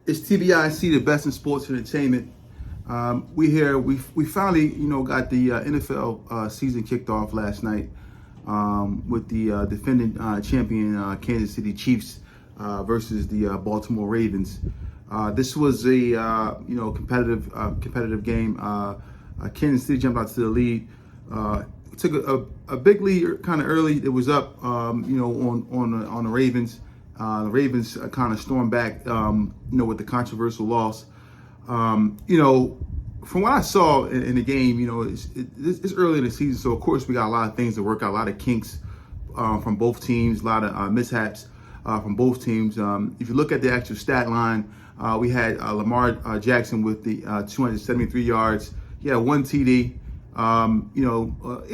It's TBIC, the best in sports entertainment. We finally, got the NFL season kicked off last night with the defending champion Kansas City Chiefs versus the Baltimore Ravens. This was a competitive game. Kansas City jumped out to the lead. Took a big lead kind of early. It was up, on the Ravens. The Ravens kind of stormed back, with the controversial loss. From what I saw in the game, it's early in the season, so of course we got a lot of things to work out, a lot of kinks from both teams, a lot of mishaps from both teams. If you look at the actual stat line, we had Lamar Jackson with the 273 yards. He had one TD. He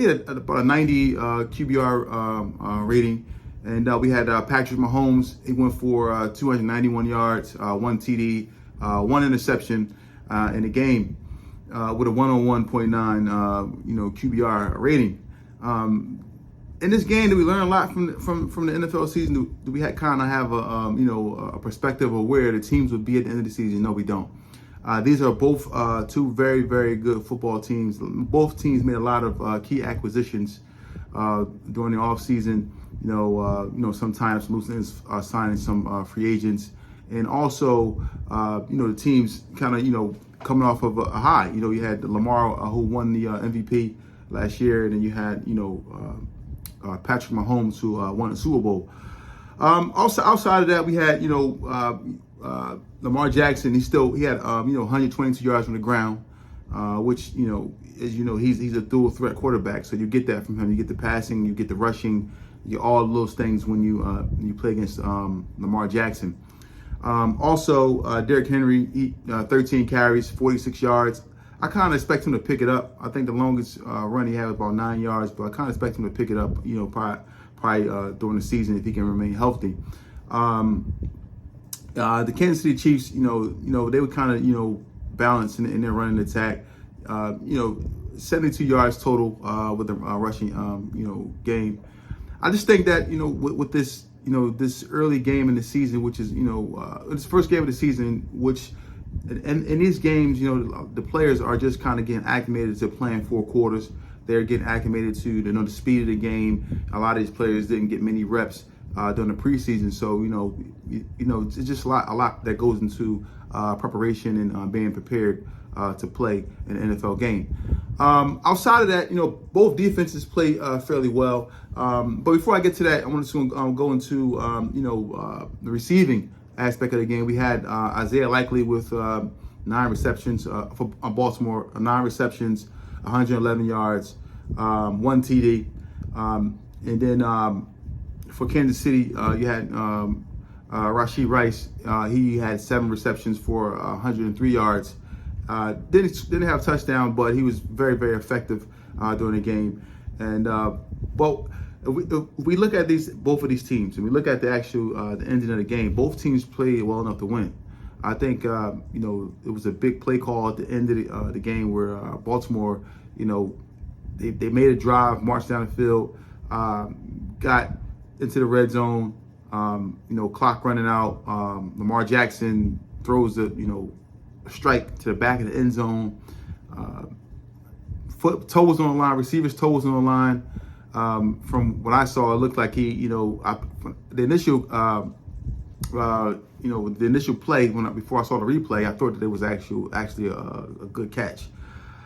had about a 90 QBR rating. And we had Patrick Mahomes. He went for 291 yards, one TD, one interception in the game with a 101.9, QBR rating. In this game, did we learn a lot from the NFL season? Do we kind of have a perspective of where the teams would be at the end of the season? No, we don't. These are both two very, very good football teams. Both teams made a lot of key acquisitions during the offseason. Sometimes loose ends signing some free agents, and also the teams kind of coming off of a high. You had Lamar who won the MVP last year, and then you had Patrick Mahomes who won the Super Bowl. Also outside of that, we had Lamar Jackson. He had 122 yards on the ground, which as he's a dual threat quarterback. So you get that from him. You get the passing, you get the rushing. You get all those things when you play against Lamar Jackson. Also, Derrick Henry, 13 carries, 46 yards. I kind of expect him to pick it up. I think the longest run he had was about 9 yards, but I kind of expect him to pick it up, probably during the season if he can remain healthy. The Kansas City Chiefs, they were kind of balanced in their running attack. 72 yards total with the rushing, game. I just think that with this this early game in the season, which is it's the first game of the season, which in these games the players are just kind of getting acclimated to playing 4 quarters. They're getting acclimated to the speed of the game. A lot of these players didn't get many reps during the preseason, so it's just a lot that goes into preparation and being prepared to play an NFL game. Outside of that, both defenses play fairly well. But before I get to that, I want to go into the receiving aspect of the game. We had Isaiah Likely with 9 receptions for Baltimore, 9 receptions, 111 yards, 1 TD, and then for Kansas City, you had Rashee Rice. He had 7 receptions for 103 yards. Didn't have a touchdown, but he was very, very effective during the game. And if we look at both of these teams, and we look at the actual the ending of the game, both teams played well enough to win. I think it was a big play call at the end of the game where Baltimore, they made a drive, marched down the field, got into the red zone. Clock running out. Lamar Jackson throws a strike to the back of the end zone. Toes on the line, receivers toes on the line. From what I saw, it looked like he, the initial play before I saw the replay, I thought that it was actually a good catch.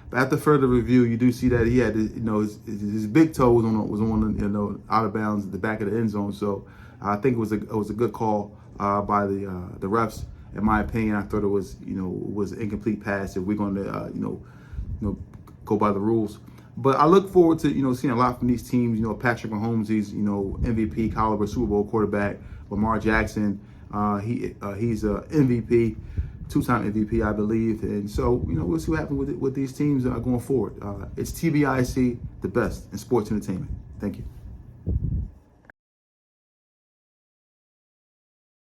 But after further review, you do see that he had, his big toe was on, out of bounds at the back of the end zone. So I think it was a good call by the refs. In my opinion, I thought it was an incomplete pass if we're going to go by the rules. But I look forward to seeing a lot from these teams. Patrick Mahomes, he's MVP caliber Super Bowl quarterback. Lamar Jackson, he's a MVP, 2-time MVP, I believe. And so we'll see what happens with these teams going forward. It's TBIC, the best in sports entertainment. Thank you.